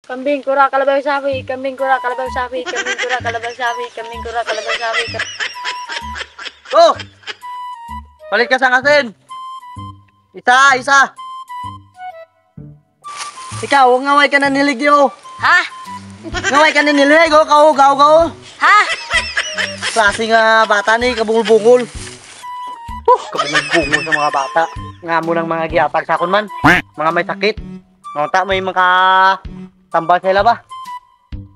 Kambing kura kalabaw sapi, kambing kura kalabaw sapi, kambing kura kalabaw sapi, kambing kura kalabaw sapi. Oh! Palit ka sa asin! Isa! Ikaw, ngaway ka na niligyo! Ha? Ngaway ka na nilig, oh! Kao! Ha? Klase nga bata ni, kabungol-bungol. Kabungol-bungol sa mga bata. Nga mo ng mga giatag sa akon man. Mga may sakit. Ngunta may tambal sila ba?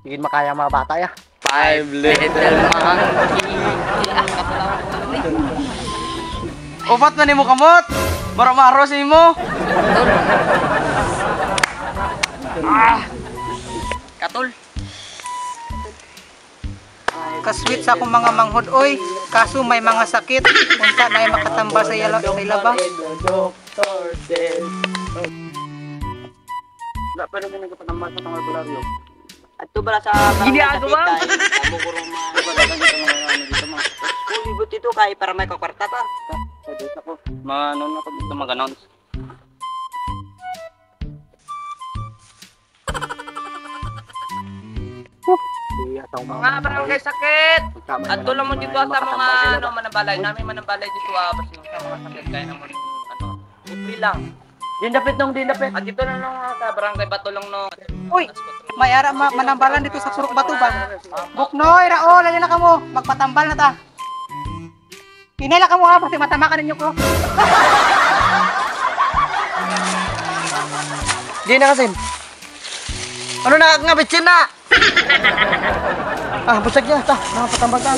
Sige makaya mga bata ya. 5 little monkey. Opat na ni mo kamot. Maro-maro sa imo. Katul. Kasweet sa akong mga manghod oy, kaso may mga sakit unta na ay makatambal sa ilaba. Wala pa rin nagpatambal sa tanggal bularyo. At to bala sa Ginagawa? Kung libot ito kay para may kakwarta ta. Manon ako dito mag-announce. Mga barangay sakit. At tulong mo dito sa mga manabalay. Namin manabalay dito basta yung sa mga sakit kaya naman simple lang. Dindapit. At dito na nung sa barangay Batulong no. Uy, may ara manambalan dito sa Surok Bato ba? Buknoy, Raol, alin na kamo, magpatambal na ta. Pinela ka mo ha, kasi matama ka ninyo ko. Di na kasi. Ano na nga bitsin na? Busag niya. Magpatambal ta.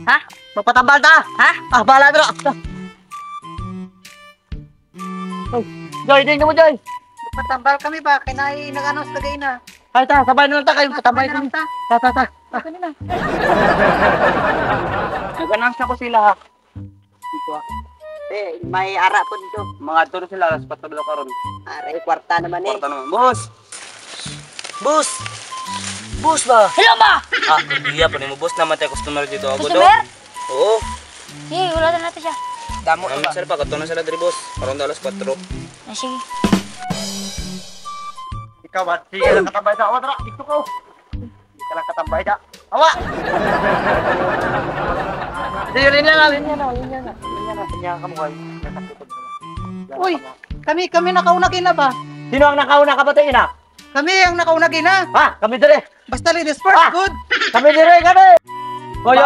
Ha? Magpatambal ta. Ha? Bahala na. Joy, din mo Joy. Magpatambal kami ba, kaya nag-announce kagay na. Ay ta, sabay na lang ta kayo. Patambay na lang kami. ta. Ta. Kanina. Nag-announce ako sila. May ara po dito. Mga turo sila alas 4 karon. Aray, kwarta naman eh. Porta naman. Boss. Bus ba? Hello ma! Iya pa ni mo boss naman tayo customer dito ako do. Customer? Oo. Sige, wala na natin siya. Damo na ba? Sir pa kato na sila diri boss. Karon alas 4. Sige. Ikaw ba? Sige lang katambay sa awa. Tara, dito ko. Hindi ka lang katambay da. Awa! Sige, yun na. Kanya ka mo kayo. Uy, kami nakauna kina ba? Sino ang nakauna kapatid na? Kami ang nakauna kina. Ha? Kami dire. Basta ladies first, good. Kami dire kami. Hoy,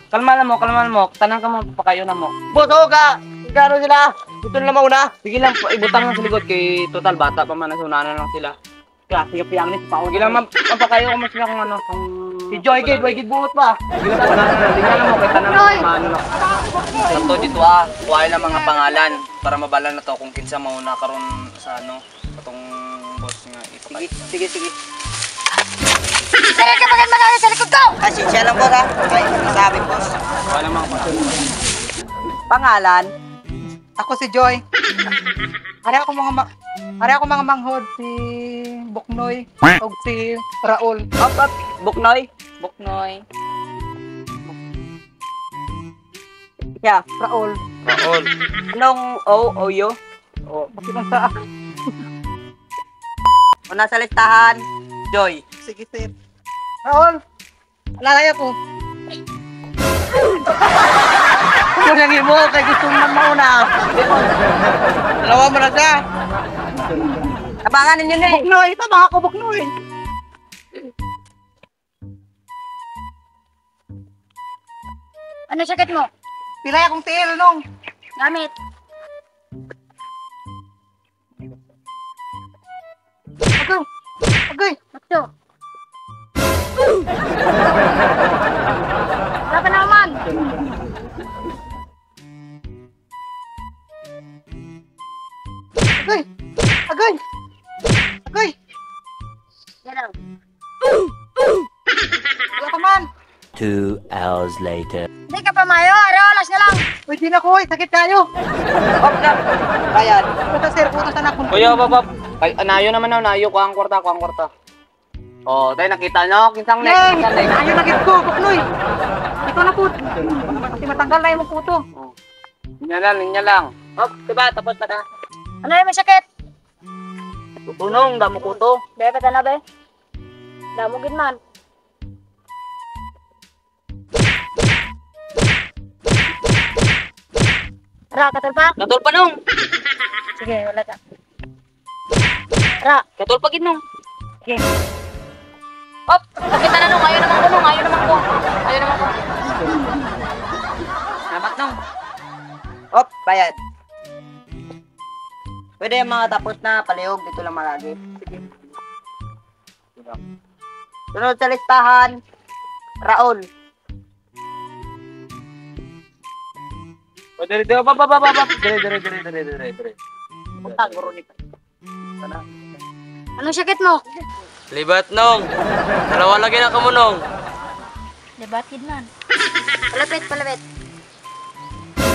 kalma na mo. Tanang ka mo pa kayo na mo. Boss, ka. Gano sila? Ito na mauna. Sige lang, ibutang lang sa likod kay total bata pa man nasunanan lang sila. Klase yung piyang ni pa. Sige lang, mapakayo ko mas na kung ano. Si Joy Gid buot pa. Sige lang, tingnan mo kay tanang ano lang. Santo dito kuhay lang mga pangalan para mabala na to kung kinsa mauna karon sa ano, itong boss nga ipakita. Sige. Sige ka maganda sa likod ko! Asensya lang boss ha. Ay, sabi boss. Wala mga Pangalan? Ako si Joy. Ari ako mga manghod si Buknoy o si Raul. Up. Buknoy. Yeah, Raul. anong O U? Bakit lang sa Una sa listahan, Joy. sige sir. Raul. Alalaya ko. Kunyangin mo kay gusto man mauna. Dalawa mo na siya. Abangan ninyo na eh. Buknoy, tama ako Buknoy. Ano sakit mo? Pilay akong tiil nung. Gamit. Agay. Ito. Wala pa naman. Agay. Yan lang. Wala ka man. 2 hours later. Hindi ka pa mayo. Alas na lang. Uy, di na ko. Sakit kayo. Bayad. Puta sir, puta sana akong. Kuya, babab. Ay, nayo naman na, nayo ko ang kwarta. Oh, tayo nakita nyo, kinsang next. Ayaw na git ko, Buknoy. Ito na po. Kasi matanggal na yung puto. Linya lang. Oh, diba? Tapos na ka. Ano yung masakit? Tutunong, damo ko to. Be, pata na, be. Damugin man. Ra, katol pa? Katol pa nung. Sige, wala ka. Ra, Katol pa gid nung. sige. Op, nakita na nung. Ayaw naman ko nung. Ayaw naman ko. Ayaw naman ko. Salamat nung. Op, bayad. Pwede yung mga tapos na palihog, dito lang malagi. Sige. Sunod sa listahan, Raul. O, dire. Punta, guro ni Sana. Anong sakit mo? Libat nung. Dalawa lagi na kamo nung. Debatid man. Palapit, palapit.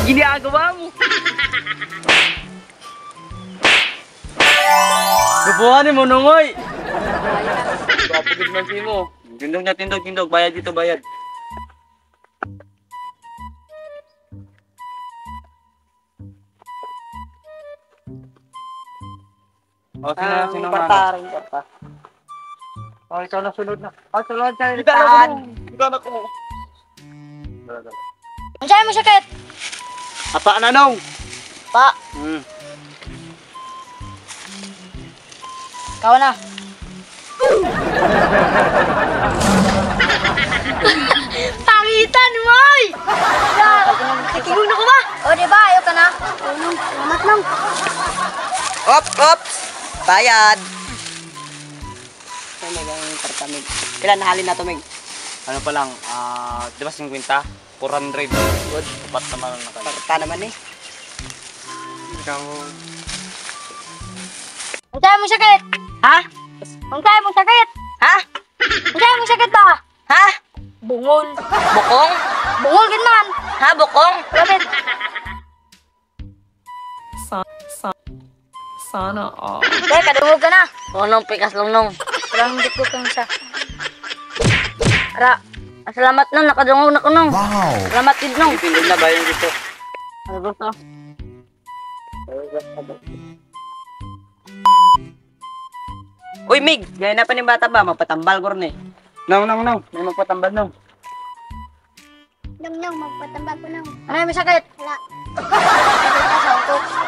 Ginagawa mo. Lubuhanin mo nung, oy. Kapagod man si mo. Tindog na tindog. Bayad dito, bayad. O, sino Kwarta, rin kwarta. O, ikaw na sunod na. O, sunod sa listahan. Gana ko. Ang sa'yo mo sakit? Apa na nung? Pa, ikaw na. Pangitan mo! Nakikigong na ko ba? O, diba? Ayaw ka na. Salamat lang. Ops! Bayad! Ay, may ganyan yung tartamig. Ilan nahalin na to, Meg? Ano pa lang, di ba 50? 400. Good. Tapat naman na kayo. Tarta naman eh. Ang sa'yo mo sakit? Ha? Ang sa'yo mo sakit? Ha? Ang sa'yo mo sakit ba? Ha? Bungol. Bukong? Bungol gin man. Ha, bukong? Palapit. Sana all. Kaya kadungog ka na. Nung pikas lang nung. Walang hindi ko kang isa. Ara, salamat nung. Nakadungog na ko nung. Wow. Salamat din nung. Tindog na bayan dito. Ano ba to? Uy, Mig! Gaya na pa ni bata ba? Magpatambal ko rin eh. Nung. May magpatambal nung. Nung, magpatambal ko nung. Ano yung may sakit? Wala. Sakit ka sa utok.